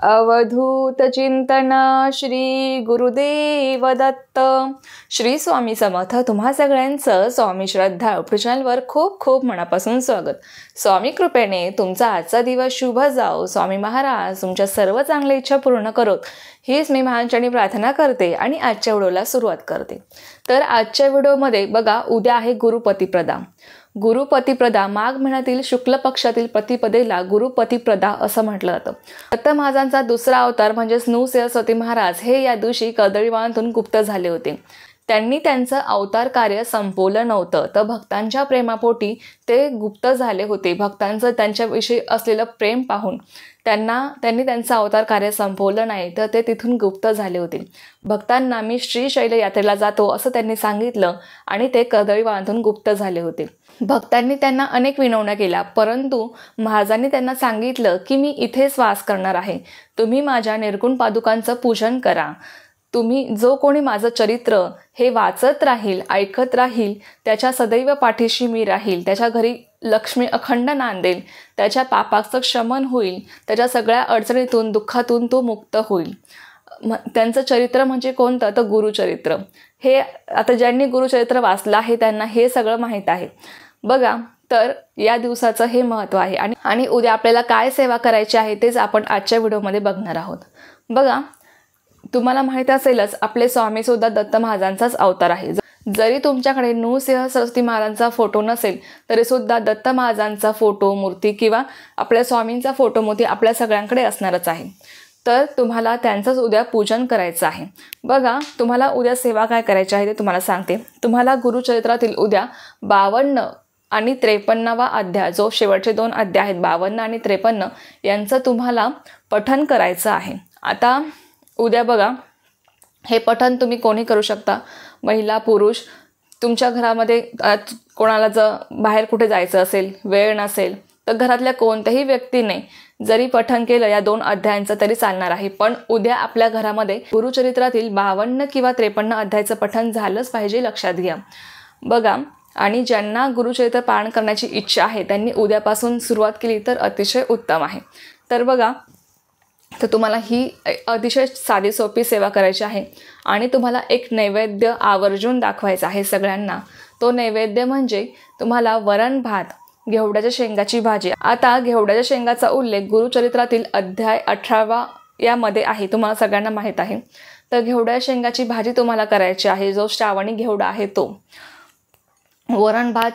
अवधूत चिंतन श्री गुरुदेव दत्त. श्री स्वामी समर्थ. तुम्हा सगळ्यांचं स्वामी श्रद्धा यूट्यूब चॅनलवर खूप खूप मनापासून स्वागत. स्वामी कृपेने तुमचा आजचा दिवस शुभ जाओ. स्वामी महाराज तुमच्या सर्व चांगल्या इच्छा पूर्ण करोत, हीच मी महाचरणी प्रार्थना करते आणि आजच्या व्हिडिओला सुरुवात करते. तर आजच्या व्हिडिओमध्ये बघा, उद्या आहे गुरुपतिप्रदा. गुरुपतिप्रदा माघ महिन्यातील शुक्ल पक्षातील प्रतिपदेला गुरुपतिप्रदा असं म्हटलं जातं. दत्त महाराजांचा दुसरा अवतार म्हणजेच नृसिंह महाराज हे या दिवशी कर्दळीवानातून गुप्त झाले होते. त्यांनी त्यांचं अवतार कार्य संपवलं नव्हतं, तर भक्तांच्या प्रेमापोटी ते गुप्त झाले होते. भक्तांचं त्यांच्याविषयी असलेलं प्रेम पाहून त्यांनी त्यांचं अवतार कार्य संपवलं नाही, तर ते तिथून गुप्त झाले होते. भक्तांना मी श्रीशैल यात्रेला जातो असं त्यांनी सांगितलं आणि ते कर्दळीवानातून गुप्त झाले होते. भक्तांनी त्यांना अनेक विनवण्या केल्या, परंतु महाराजांनी त्यांना सांगितलं की मी इथेच वास करणार आहे. तुम्ही माझ्या निर्गुण पादुकांचं पूजन करा. तुम्ही जो कोणी माझं चरित्र हे वाचत राहील, ऐकत राहील, त्याच्या सदैव पाठीशी मी राहील. त्याच्या घरी लक्ष्मी अखंड नांदेल. त्याच्या पापाचं शमन होईल. त्याच्या सगळ्या अडचणीतून दुःखातून तो मुक्त होईल. त्यांचं चरित्र म्हणजे कोणतं, तर गुरुचरित्र. हे आता ज्यांनी गुरुचरित्र वाचलं आहे त्यांना हे सगळं माहीत आहे. बघा, तर या दिवसाचं हे महत्त्व आहे. आणि उद्या आपल्याला काय सेवा करायची आहे तेच आपण आजच्या व्हिडिओमध्ये बघणार आहोत. बघा, तुम्हाला माहीत असेलच आपले स्वामीसुद्धा दत्त महाराजांचाच अवतार आहे. जरी तुमच्याकडे नृसिंह सरस्वती महाराजांचा फोटो नसेल तरीसुद्धा दत्त महाराजांचा फोटो, मूर्ती किंवा आपल्या स्वामींचा फोटो, मूर्ती आपल्या सगळ्यांकडे असणारच आहे. तर तुम्हाला त्यांचंच उद्या पूजन करायचं आहे. बघा, तुम्हाला उद्या सेवा काय करायची आहे ते तुम्हाला सांगते. तुम्हाला गुरुचरित्रातील उद्या 52 आणि 53वा अध्याय, जो शेवटचे 2 अध्याय आहेत 52 आणि 53, यांचं तुम्हाला पठण करायचं आहे. आता उद्या बघा, हे पठण तुम्ही कोणी करू शकता, महिला पुरुष. तुमच्या घरामध्ये कोणाला जर बाहेर कुठे जायचं असेल, वेळ नसेल, तर घरातल्या कोणत्याही व्यक्तीने जरी पठण केलं या 2 अध्यायांचं तरी चालणार आहे. पण उद्या आपल्या घरामध्ये गुरुचरित्रातील 52 किंवा 53 अध्यायाचं पठण झालंच पाहिजे, लक्षात घ्या. बघा, आणि ज्यांना गुरुचरित्र पारायण करण्याची इच्छा आहे त्यांनी उद्यापासून सुरुवात केली तर अतिशय उत्तम आहे. तर बघा, तर तुम्हाला ही अतिशय साधी सोपी सेवा करायची आहे आणि तुम्हाला एक नैवेद्य आवर्जून दाखवायचा आहे सगळ्यांना. तो नैवेद्य म्हणजे तुम्हाला वरण भात, घेवड्याच्या शेंगाची भाजी. आता घेवड्याच्या शेंगाचा उल्लेख गुरुचरित्रातील अध्याय 18 यामध्ये आहे, तुम्हाला सगळ्यांना माहीत आहे. तर घेवड्याच्या शेंगाची भाजी तुम्हाला करायची आहे, जो श्रावणी घेवडा आहे तो. वरण भात,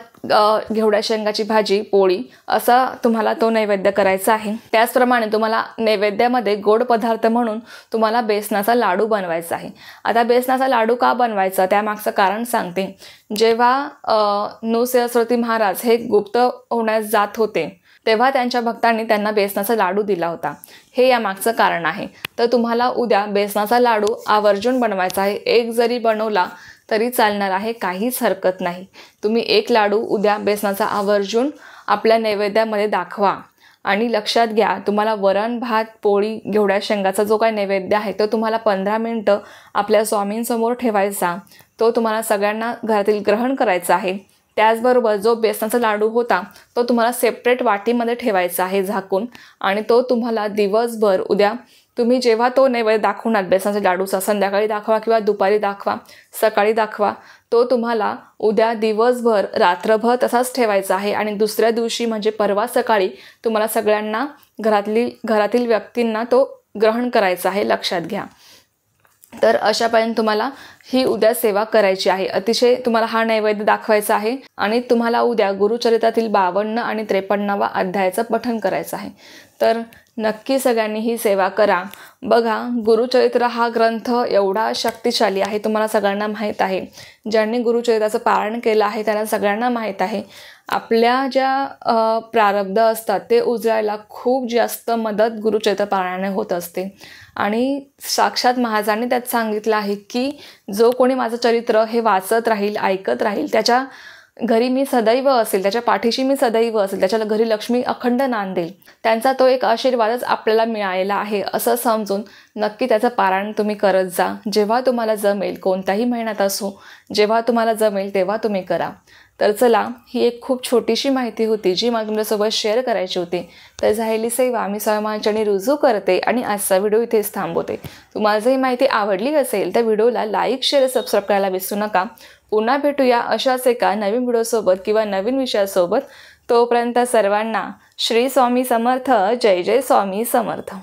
घेवड्या शेंगाची भाजी, पोळी, असा तुम्हाला तो नैवेद्य करायचा आहे. त्याचप्रमाणे तुम्हाला नैवेद्यामध्ये गोड पदार्थ म्हणून तुम्हाला बेसनाचा लाडू बनवायचा आहे. आता बेसनाचा लाडू का बनवायचा त्यामागचं कारण सांगते. जेव्हा नृसिंह महाराज हे गुप्त होण्यास जात होते तेव्हा त्यांच्या भक्तांनी त्यांना बेसनाचा लाडू दिला होता. हे यामागचं कारण आहे. तर तुम्हाला उद्या बेसनाचा लाडू आवर्जून बनवायचा आहे. एक जरी बनवला तरी चालणार आहे, काहीच हरकत नाही. तुम्ही एक लाडू उद्या बेसनाचा आवर्जून आपल्या नैवेद्यामध्ये दाखवा. आणि लक्षात घ्या, तुम्हाला वरण भात, पोळी, घेवड्या शेंगाचा जो काही नैवेद्य आहे तो तुम्हाला 15 मिनटं आपल्या स्वामींसमोर ठेवायचा. तो तुम्हाला सगळ्यांना घरातील ग्रहण करायचा आहे. त्याचबरोबर जो बेसनाचा लाडू होता तो तुम्हाला सेपरेट वाटीमध्ये ठेवायचा आहे झाकून. आणि तो तुम्हाला दिवसभर उद्या तुम्ही जेव्हा तो नैवेद्य दाखवणार बेसनाच्या लाडूचा, संध्याकाळी दाखवा किंवा दुपारी दाखवा, सकाळी दाखवा, तो तुम्हाला उद्या दिवसभर रात्रभर तसाच ठेवायचा आहे. आणि दुसऱ्या दिवशी म्हणजे परवा सकाळी तुम्हाला सगळ्यांना घरातील व्यक्तींना तो ग्रहण करायचा आहे, लक्षात घ्या. तर अशापर्यंत तुम्हाला ही उद्या सेवा करायची आहे. अतिशय तुम्हाला हा नैवेद्य दाखवायचा आहे आणि तुम्हाला उद्या गुरुचरित्रातील 52 आणि 53वा अध्यायाचं पठण करायचं आहे. तर नक्की सगळ्यांनी ही सेवा करा. बघा, गुरुचरित्र हा ग्रंथ एवढा शक्तिशाली आहे, तुम्हाला सगळ्यांना माहीत आहे. ज्यांनी गुरुचरित्राचं पारायण केलं आहे त्यांना सगळ्यांना माहीत आहे. आपल्या ज्या प्रारब्ध असतात ते उजळायला खूप जास्त मदत गुरुचरित्र पारायणाने होत असते. आणि साक्षात महाराजांनी त्यात सांगितलं आहे की जो कोणी माझं चरित्र हे वाचत राहील, ऐकत राहील, त्याच्या घरी मी सदैव असेल, त्याच्या पाठीशी मी सदैव असेल, त्याच्या घरी लक्ष्मी अखंड नांदेल, त्यांचा तो एक आशीर्वादच आपल्याला मिळालेला आहे असं समजून नक्की त्याचं पारायण तुम्ही करत जा. जेव्हा तुम्हाला जमेल, कोणत्याही महिन्यात असो, जेव्हा तुम्हाला जमेल तेव्हा तुम्ही करा. तर चला, ही एक खूप छोटीशी माहिती होती जी मला तुमच्यासोबत शेअर करायची होती. तर झालेली सेवा मी स्वामींचरणी रुजू करते आणि आजचा व्हिडिओ इथेच थांबवते. तुम्हाला जर ही माहिती आवडली असेल तर व्हिडिओला लाईक, शेअर, सबस्क्राईब करायला विसरू नका. पुन्हा भेटूया अशाच एका नवीन व्हिडिओसोबत किंवा नवीन विषयासोबत. तोपर्यंत सर्वांना श्री स्वामी समर्थ. जय जय स्वामी समर्थ.